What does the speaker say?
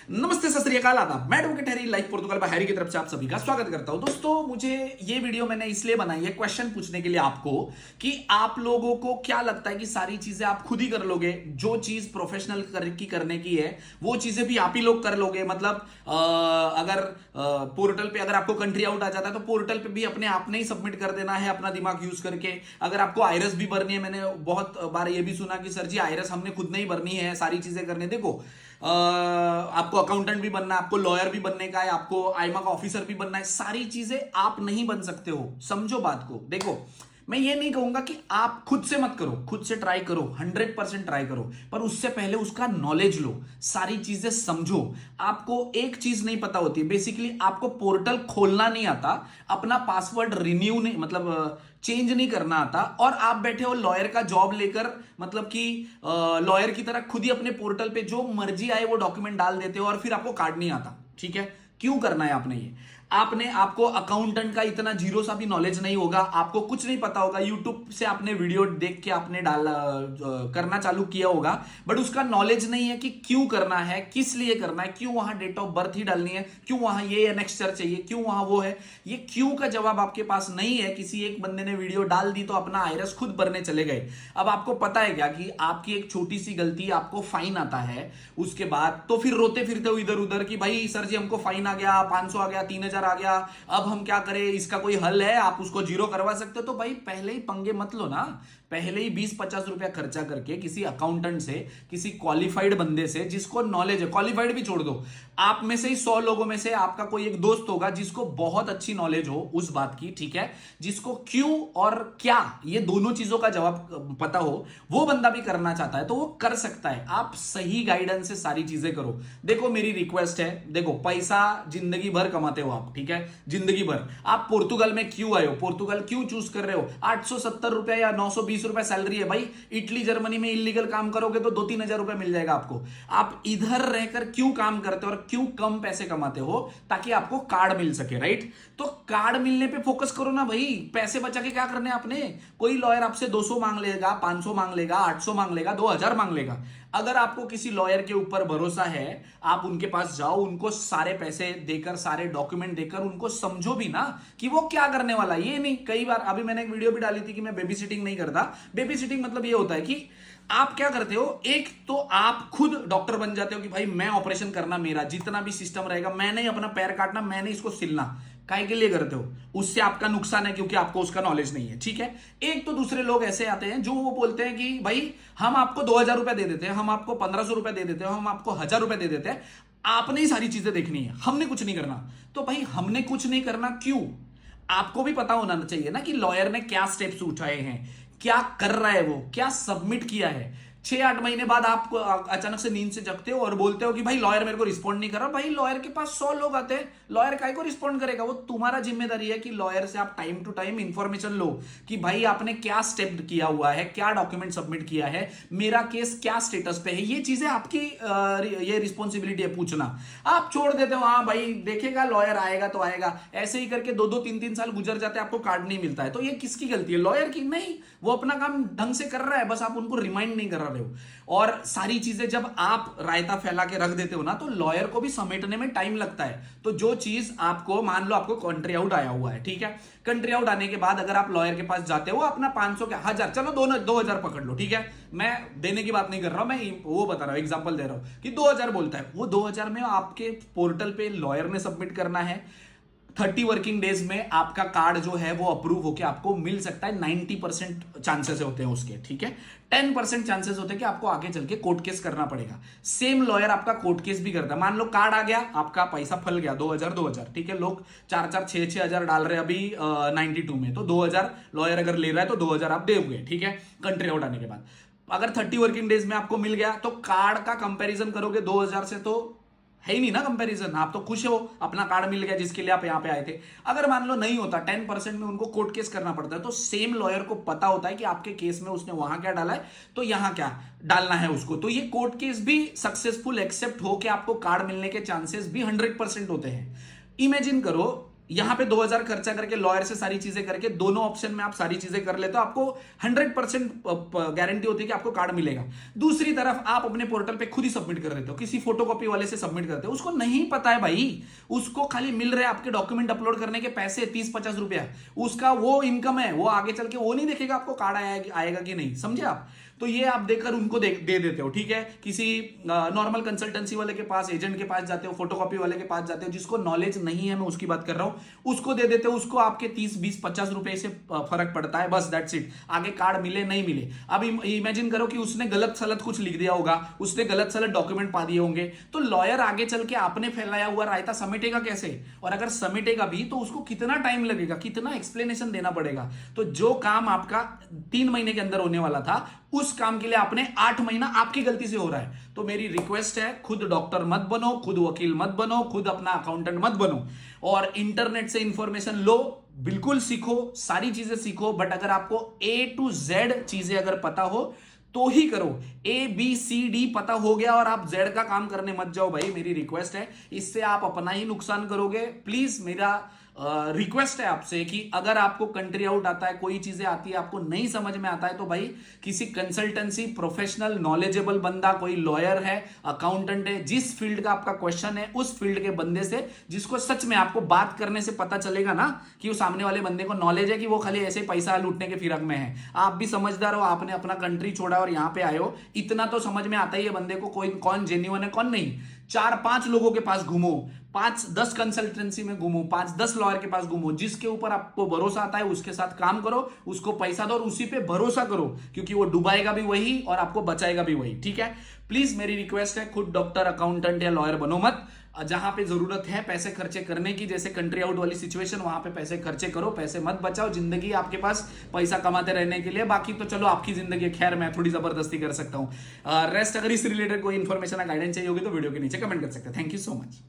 नमस्ते, सत श्री अकाल, आदाब। मैं advocate Harry, life Portugal bye Harry की तरफ से आप सभी का स्वागत करता हूं। दोस्तों, मुझे ये वीडियो मैंने इसलिए बनाई है क्वेश्चन पूछने के लिए आपको कि आप लोगों को क्या लगता है कि सारी चीजें आप खुद ही कर लोगे। जो चीज प्रोफेशनल की करने की है वो चीजें भी आप ही लोग कर लोगे। मतलब अगर पोर्टल पे अगर आपको कंट्री आउट आ जाता है तो पोर्टल पे भी अपने आप ने ही सबमिट कर देना है अपना दिमाग यूज करके। अगर आपको आयरस भी भरनी है, मैंने बहुत बार ये भी सुना कि सर जी आयरस हमने खुद नहीं भरनी है, सारी चीजें करने। देखो, आपको अकाउंटेंट भी बनना है, आपको लॉयर भी बनने का है, आपको आईमा का ऑफिसर भी बनना है। सारी चीजें आप नहीं बन सकते हो, समझो बात को। देखो, मैं ये नहीं कहूंगा कि आप खुद से मत करो, खुद से ट्राई करो, 100% ट्राई करो, पर उससे पहले उसका नॉलेज लो, सारी चीजें समझो। आपको एक चीज नहीं पता होती, बेसिकली आपको पोर्टल खोलना नहीं आता, अपना पासवर्ड रिन्यू नहीं, मतलब चेंज नहीं करना आता, और आप बैठे हो लॉयर का जॉब लेकर, मतलब कि लॉयर की तरह खुद ही अपने पोर्टल पे जो मर्जी आए वो डॉक्यूमेंट डाल देते हो और फिर आपको कार्ड नहीं आता। ठीक है, क्यों करना है आपने ये? आपको अकाउंटेंट का इतना जीरो सा भी नॉलेज नहीं होगा, आपको कुछ नहीं पता होगा। यूट्यूब से आपने वीडियो देख के आपने करना चालू किया होगा, बट उसका नॉलेज नहीं है कि क्यों करना है, किस लिए करना है, क्यों वहां डेट ऑफ बर्थ ही डालनी है, क्यों वहां ये एनेक्स्चर चाहिए, क्यों वहां वो है। ये क्यों का जवाब आपके पास नहीं है। किसी एक बंदे ने वीडियो डाल दी तो अपना आयरस खुद भरने चले गए। अब आपको पता है क्या कि आपकी एक छोटी सी गलती आपको फाइन आता है, उसके बाद तो फिर रोते फिरते हो इधर उधर कि भाई सर जी हमको फाइन आ गया, 500 आ गया, 3000 आ गया, अब हम क्या करें, इसका कोई हल है? आप उसको जीरो करवा सकते हो। तो भाई पहले ही पंगे मत लो ना, पहले ही 20-50 रुपया खर्चा करके किसी अकाउंटेंट से, किसी क्वालिफाइड बंदे से जिसको नॉलेज है। क्वालिफाइड भी छोड़ दो, आप में से ही 100 लोगों में से आपका कोई एक दोस्त होगा जिसको बहुत अच्छी नॉलेज हो उस बात की, ठीक है, जिसको क्यों और क्या ये दोनों चीजों का जवाब पता हो, वो बंदा भी करना चाहता है तो वो कर सकता है। आप सही गाइडेंस से सारी चीजें करो। देखो, मेरी रिक्वेस्ट है, देखो पैसा जिंदगी भर कमाते हो आप, ठीक है, जिंदगी भर। आप पोर्तुगल में क्यों आए हो, पोर्तुगल क्यों चूज कर रहे हो? 870 रुपया या 920 रुपया सैलरी है भाई। इटली जर्मनी में इलीगल काम करोगे तो 2-3 हजार रुपया मिल जाएगा आपको। आप इधर रहकर क्यों काम करते हो और क्यों कम पैसे कमाते हो? ताकि आपको कार्ड मिल सके, राइट? तो कार्ड मिलने पे फोकस करो ना भाई। पैसे बचा के क्या करने आपने? कोई लॉयर आपसे 200 मांग लेगा, 500 मांग लेगा, 800 मांग लेगा, 2000 मांग लेगा। अगर आपको किसी लॉयर के ऊपर भरोसा है, आप उनके पास जाओ, उनको सारे पैसे देकर, सारे डॉक्यूमेंट देकर उनको समझो भी ना कि वो क्या करने वाला है। ये नहीं, कई बार अभी मैंने एक वीडियो भी डाली थी कि मैं बेबी सिटिंग नहीं करता। बेबी सिटिंग मतलब ये होता है कि आप क्या करते हो, एक तो आप खुद डॉक्टर बन जाते हो कि भाई मैं ऑपरेशन करना, मेरा जितना भी सिस्टम रहेगा, मैंने अपना पैर काटना, मैंने इसको सिलना। काय के लिए करते हो? उससे आपका नुकसान है क्योंकि आपको उसका नॉलेज नहीं है, ठीक है। एक तो दूसरे लोग ऐसे आते हैं जो वो बोलते हैं कि भाई हम आपको 2000 रुपए दे देते हैं, हम आपको 1500 रुपए दे देते हैं, हम आपको 1000 रुपए दे देते हैं, आपने ही सारी चीजें देखनी है, हमने कुछ नहीं करना। तो भाई हमने कुछ नहीं करना क्यों? आपको भी पता होना चाहिए ना कि लॉयर ने क्या स्टेप्स उठाए हैं, क्या कर रहा है, वो क्या सबमिट किया है। 6-8 महीने बाद आप अचानक से नींद से जगते हो और बोलते हो कि भाई लॉयर मेरे को रिस्पॉन्ड नहीं कर रहा। भाई लॉयर के पास 100 लोग आते हैं, लॉयर काय को रिस्पॉन्ड करेगा? वो तुम्हारा जिम्मेदारी है कि लॉयर से आप टाइम टू टाइम इंफॉर्मेशन लो कि भाई आपने क्या स्टेप किया हुआ है, क्या डॉक्यूमेंट सबमिट किया है, मेरा केस क्या स्टेटस पे है। ये चीजें आपकी ये रिस्पॉन्सिबिलिटी है पूछना। आप छोड़ देते हो, हाँ भाई देखेगा लॉयर, आएगा तो आएगा, ऐसे ही करके 2-2 3-3 साल गुजर जाते हैं, आपको कार्ड नहीं मिलता है। तो ये किसकी गलती है? लॉयर की? नहीं, वो अपना काम ढंग से कर रहा है, बस आप उनको रिमाइंड नहीं कर रहे हो। और सारी चीजें जब आप रायता फैला के रख देते हो ना, तो लॉयर को भी समेटने में टाइम लगता है। तो जो चीज आपको, मान लो आपको कंट्री आउट आया हुआ है, ठीक है, कंट्री आउट आने के बाद अगर आप लॉयर के पास जाते हो, अपना 500 क्या 1000, चलो 2000 पकड़ लो, ठीक है, मैं देने की बात नहीं कर रहा हूं, मैं वो बता रहा हूं, एग्जांपल दे रहा हूं कि 2000 बोलता है। वो 2000 में आपके पोर्टल पे लॉयर ने सबमिट करना है। 30 वर्किंग डेज में आपका कार्ड जो है वो अप्रूव होकर आपको मिल सकता है। 90% चांसेस होते हैं उसके, ठीक है। 10% चांसेस होते हैं कि आपको आगे चल के कोर्ट केस करना पड़ेगा। सेम लॉयर आपका कोर्ट केस भी करता है। मान लो कार्ड आ गया, आपका पैसा फल गया, 2000, ठीक है। लोग 4-4, 6-6 हजार डाल रहे हैं अभी 92 में, तो 2000 लॉयर अगर ले रहा है तो 2000 आप दोगे, ठीक है, कंट्री आउट आने के बाद। अगर 30 वर्किंग डेज में आपको मिल गया तो कार्ड का कंपेरिजन करोगे 2000 से, तो है ही नहीं ना कंपैरिजन। आप तो खुश हो, अपना कार्ड मिल गया जिसके लिए आप यहां पे आए थे। अगर मान लो नहीं होता, 10% में उनको कोर्ट केस करना पड़ता है, तो सेम लॉयर को पता होता है कि आपके केस में उसने वहां क्या डाला है तो यहां क्या डालना है उसको। तो ये कोर्ट केस भी सक्सेसफुल एक्सेप्ट हो के आपको कार्ड मिलने के चांसेस भी 100% होते हैं। इमेजिन करो, यहां पे 2000 खर्चा करके लॉयर से सारी चीजें करके दोनों ऑप्शन में आप सारी चीजें कर लेते हो, आपको 100% गारंटी होती है कि आपको कार्ड मिलेगा। दूसरी तरफ आप अपने पोर्टल पे खुद ही सबमिट कर देते हो, किसी फोटोकॉपी वाले से सबमिट करते हो, उसको नहीं पता है भाई, उसको खाली मिल रहे हैं आपके डॉक्यूमेंट अपलोड करने के पैसे 30-50 रुपया, उसका वो इनकम है, वो आगे चल के वो नहीं देखेगा आपको कार्ड आएगा कि नहीं, समझे आप। तो ये आप देकर उनको दे देते हो, ठीक है। किसी नॉर्मल कंसल्टेंसी वाले के पास, एजेंट के पास जाते हो, फोटोकॉपी वाले के पास जाते हो, जिसको नॉलेज नहीं है, मैं उसकी बात कर रहा हूं, उसको दे देते हो, उसको आपके 30-20-50 रुपए से फर्क पड़ता है, बस दैट्स इट। आगे कार्ड मिले नहीं मिले, अब इमेजिन करो कि उसने गलत सलत कुछ लिख दिया होगा, उसने गलत सलत डॉक्यूमेंट पा दिए होंगे, तो लॉयर आगे चल के आपने फैलाया हुआ रायता समेटेगा कैसे, और अगर समेटेगा भी तो उसको कितना टाइम लगेगा, कितना एक्सप्लेनेशन देना पड़ेगा। तो जो काम आपका 3 महीने के अंदर होने वाला था, उस काम के लिए आपने 8 महीना आपकी गलती से हो रहा है। तो मेरी रिक्वेस्ट है, खुद डॉक्टर मत बनो, खुद वकील मत बनो, खुद अपना अकाउंटेंट मत बनो, और इंटरनेट से इंफॉर्मेशन लो, बिल्कुल सीखो, सारी चीजें सीखो, बट अगर आपको A to Z चीजें अगर पता हो तो ही करो। ABCD पता हो गया और आप Z का काम करने मत जाओ भाई, मेरी रिक्वेस्ट है, इससे आप अपना ही नुकसान करोगे। प्लीज मेरा रिक्वेस्ट है आपसे कि अगर आपको कंट्री आउट आता है, कोई चीजें आती है आपको नहीं समझ में आता है, तो भाई किसी कंसल्टेंसी, प्रोफेशनल, नॉलेजेबल बंदा, कोई लॉयर है, अकाउंटेंट है, जिस फील्ड का आपका क्वेश्चन है, उस फील्ड के बंदे से, जिसको सच में आपको बात करने से पता चलेगा ना कि वो सामने वाले बंदे को नॉलेज है, कि वो खाली ऐसे पैसा लूटने के फिरक में है। आप भी समझदार हो, आपने अपना कंट्री छोड़ा और यहां पे आए हो, इतना तो समझ में आता ही है बंदे को कोई कौन जेन्युइन है कौन नहीं। 4-5 लोगों के पास घूमो, 5-10 कंसल्टेंसी में घूमो, 5-10 लॉयर के पास घूमो, जिसके ऊपर आपको भरोसा आता है उसके साथ काम करो, उसको पैसा दो और उसी पे भरोसा करो, क्योंकि वो डुबाएगा भी वही और आपको बचाएगा भी वही, ठीक है। प्लीज मेरी रिक्वेस्ट है, खुद डॉक्टर, अकाउंटेंट या लॉयर बनो मत। जहां पे जरूरत है पैसे खर्चे करने की, जैसे कंट्री आउट वाली सिचुएशन, वहां पे पैसे खर्चे करो, पैसे मत बचाओ। जिंदगी आपके पास पैसा कमाते रहने के लिए, बाकी तो चलो आपकी जिंदगी, खैर मैं थोड़ी जबरदस्ती कर सकता हूं। रेस्ट अगर इस रिलेटेड कोई इन्फॉर्मेशन या गाइडेंस चाहिए होगी तो वीडियो के नीचे कमेंट कर सकते हैं। Thank you so much.